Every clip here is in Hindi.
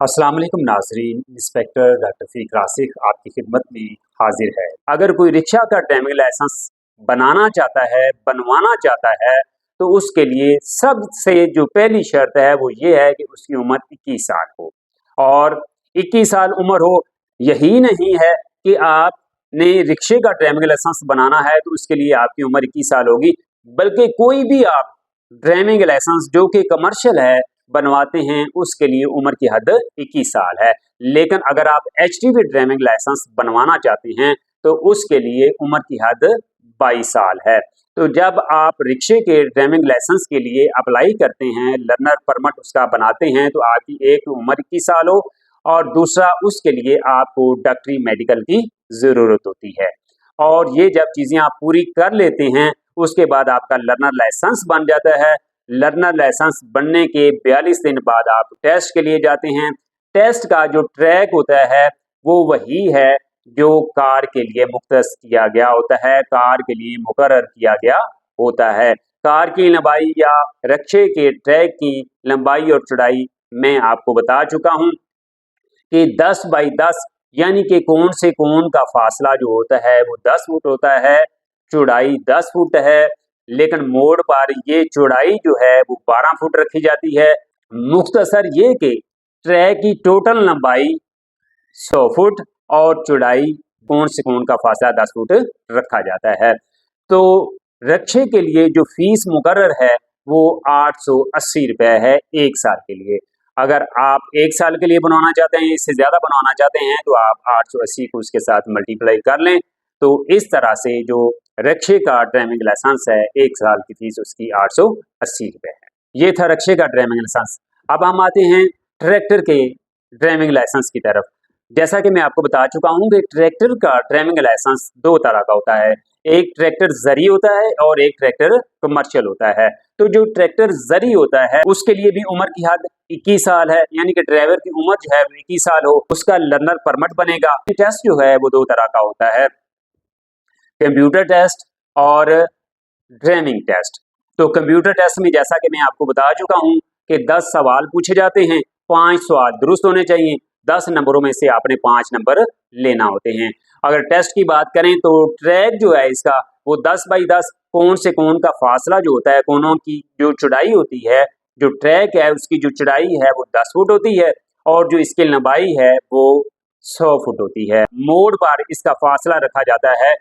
अस्सलाम वालेकुम नाज़रीन, इंस्पेक्टर डॉक्टर फ़रीक रासिक आपकी खिदमत में हाजिर है। अगर कोई रिक्शा का ड्राइविंग लाइसेंस बनाना चाहता है, बनवाना चाहता है, तो उसके लिए सबसे जो पहली शर्त है वो ये है कि उसकी उम्र 21 साल हो और 21 साल उम्र हो। यही नहीं है कि आपने रिक्शे का ड्राइविंग लाइसेंस बनाना है तो उसके लिए आपकी उम्र 21 साल होगी, बल्कि कोई भी आप ड्राइविंग लाइसेंस जो कि कमर्शियल है बनवाते हैं उसके लिए उम्र की हद 21 साल है। लेकिन अगर आप एचटीवी ड्राइविंग लाइसेंस बनवाना चाहते हैं तो उसके लिए उम्र की हद 22 साल है। तो जब आप रिक्शे के ड्राइविंग लाइसेंस के लिए अप्लाई करते हैं, लर्नर परमिट उसका बनाते हैं, तो आपकी एक उम्र 21 साल हो और दूसरा उसके लिए आपको डॉक्टरी मेडिकल की ज़रूरत होती है। और ये जब चीज़ें आप पूरी कर लेते हैं उसके बाद आपका लर्नर लाइसेंस बन जाता है। लर्नर लाइसेंस बनने के 42 दिन बाद आप टेस्ट के लिए जाते हैं। टेस्ट का जो ट्रैक होता है वो वही है जो कार के लिए मुख्तस किया गया होता है, कार के लिए मुकर्रर किया गया होता है। कार की लंबाई या रिक्शे के ट्रैक की लंबाई और चौड़ाई मैं आपको बता चुका हूँ कि 10 बाई 10 यानी कि कोण से कोण का फासला जो होता है वो 10 फुट होता है, चौड़ाई 10 फुट है, लेकिन मोड़ पर ये चौड़ाई जो है वो 12 फुट रखी जाती है। मुख्तसर ये कि ट्रैक की टोटल लंबाई 100 फुट और चौड़ाई कोण से कोण का फासला 10 फुट रखा जाता है। तो रिक्शे के लिए जो फीस मुकर्रर है वो 880 रुपये है 1 साल के लिए। अगर आप 1 साल के लिए बनवाना चाहते हैं, इससे ज़्यादा बनवाना चाहते हैं तो आप 880 को उसके साथ मल्टीप्लाई कर लें। तो इस तरह से जो रिक्शे का ड्राइविंग लाइसेंस है 1 साल की फीस उसकी 880 रुपये है। ये था रिक्शे का ड्राइविंग लाइसेंस। अब हम आते हैं ट्रैक्टर के ड्राइविंग लाइसेंस की तरफ। जैसा कि मैं आपको बता चुका हूँ कि ट्रैक्टर का ड्राइविंग लाइसेंस 2 तरह का होता है। एक ट्रैक्टर ज़री होता है और एक ट्रैक्टर कमर्शियल होता है। तो जो ट्रैक्टर ज़री होता है उसके लिए भी उम्र की हद 21 साल है, यानी कि ड्राइवर की उम्र जो है 21 साल हो, उसका लर्नर परमिट बनेगा। टेस्ट जो है वो 2 तरह का होता है, कंप्यूटर टेस्ट और ड्राइविंग टेस्ट। तो कंप्यूटर टेस्ट में जैसा कि मैं आपको बता चुका हूँ कि 10 सवाल पूछे जाते हैं, 5 सवाल दुरुस्त होने चाहिए, 10 नंबरों में से आपने 5 नंबर लेना होते हैं। अगर टेस्ट की बात करें तो ट्रैक जो है इसका वो 10 बाई 10 कोण से कोण का फासला जो होता है, कोणों की जो चौड़ाई होती है, जो ट्रैक है उसकी जो चौड़ाई है वो 10 फुट होती है और जो इसकी लंबाई है वो 100 फुट होती है। मोड़ पर इसका फासला रखा जाता है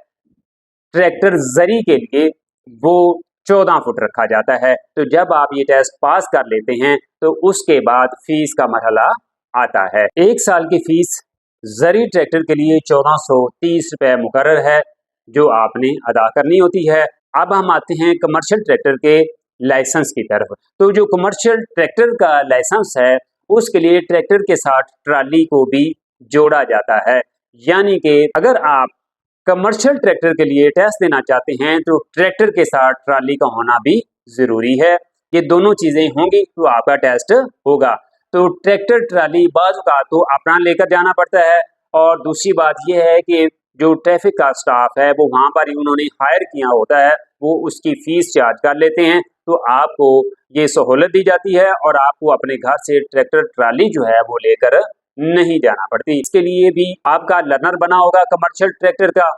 ट्रैक्टर ज़री के लिए वो 14 फुट रखा जाता है। तो जब आप ये टेस्ट पास कर लेते हैं तो उसके बाद फीस का मरहला आता है। 1 साल की फीस ज़री ट्रैक्टर के लिए 1430 रुपये मुकर्रर है जो आपने अदा करनी होती है। अब हम आते हैं कमर्शियल ट्रैक्टर के लाइसेंस की तरफ। तो जो कमर्शियल ट्रैक्टर का लाइसेंस है उसके लिए ट्रैक्टर के साथ ट्राली को भी जोड़ा जाता है, यानी कि अगर आप कमर्शियल ट्रैक्टर के लिए टेस्ट देना चाहते हैं तो ट्रैक्टर के साथ ट्राली का होना भी जरूरी है। ये दोनों चीजें होंगी तो आपका टेस्ट होगा। तो ट्रैक्टर ट्राली बाज़ का तो अपना लेकर जाना पड़ता है और दूसरी बात यह है कि जो ट्रैफिक का स्टाफ है वो वहाँ पर ही उन्होंने हायर किया होता है, वो उसकी फीस चार्ज कर लेते हैं। तो आपको ये सहूलत दी जाती है और आपको अपने घर से ट्रैक्टर ट्राली जो है वो लेकर नहीं जाना पड़ती। इसके लिए भी आपका लर्नर बना होगा कमर्शियल ट्रैक्टर का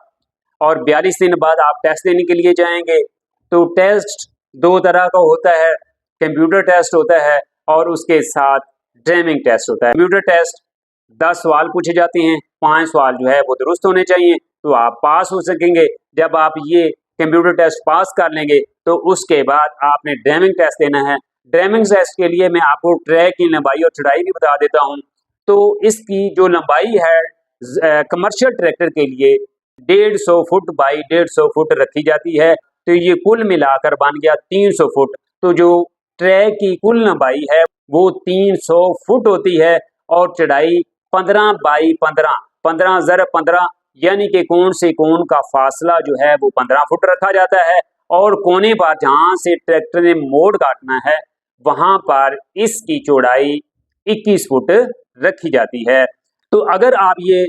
और 42 दिन बाद आप टेस्ट देने के लिए जाएंगे। तो टेस्ट 2 तरह का होता है, कंप्यूटर टेस्ट होता है और उसके साथ ड्राइविंग टेस्ट होता है। कंप्यूटर टेस्ट 10 सवाल पूछे जाते हैं, 5 सवाल जो है वो दुरुस्त होने चाहिए तो आप पास हो सकेंगे। जब आप ये कंप्यूटर टेस्ट पास कर लेंगे तो उसके बाद आपने ड्राइविंग टेस्ट देना है। ड्राइविंग टेस्ट के लिए मैं आपको ट्रैक की लंबाई और चौड़ाई भी बता देता हूँ। तो इसकी जो लंबाई है कमर्शियल ट्रैक्टर के लिए 150 फुट बाई 150 फुट रखी जाती है, तो ये कुल मिलाकर बन गया 300 फुट। तो जो ट्रैक की कुल लंबाई है वो 300 फुट होती है और चौड़ाई 15 बाई 15, 15 ज़र 15 यानी कि कोण से कोण का फासला जो है वो 15 फुट रखा जाता है और कोने पर जहाँ से ट्रैक्टर ने मोड़ काटना है वहां पर इसकी चौड़ाई 21 फुट रखी जाती है। तो अगर आप ये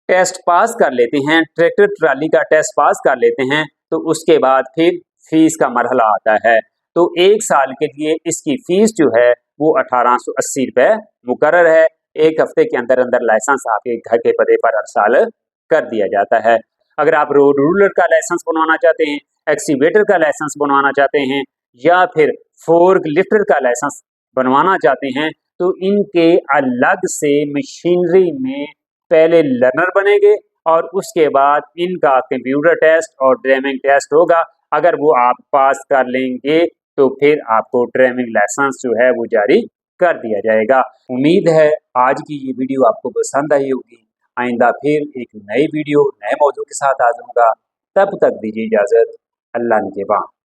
टेस्ट पास कर लेते हैं, ट्रैक्टर ट्राली का टेस्ट पास कर लेते हैं, तो उसके बाद फिर फीस का मरहला आता है। तो 1 साल के लिए इसकी फीस जो है वो 1880 रुपये मुकर्रर है। 1 हफ्ते के अंदर अंदर लाइसेंस आपके घर के पते पर अरसाल कर दिया जाता है। अगर आप रोड रूलर का लाइसेंस बनवाना चाहते हैं, एक्सीवेटर का लाइसेंस बनवाना चाहते हैं या फिर फोर्क लिफ्टर का लाइसेंस बनवाना चाहते हैं तो इनके अलग से मशीनरी में पहले लर्नर बनेंगे और उसके बाद इनका कंप्यूटर टेस्ट और ड्राइविंग टेस्ट होगा। अगर वो आप पास कर लेंगे तो फिर आपको ड्राइविंग लाइसेंस जो है वो जारी कर दिया जाएगा। उम्मीद है आज की ये वीडियो आपको पसंद आई होगी। आइंदा फिर एक नई वीडियो नए मौजू के साथ आ जाऊंगा। तब तक दीजिए इजाज़त। अल्लाह निगहबान।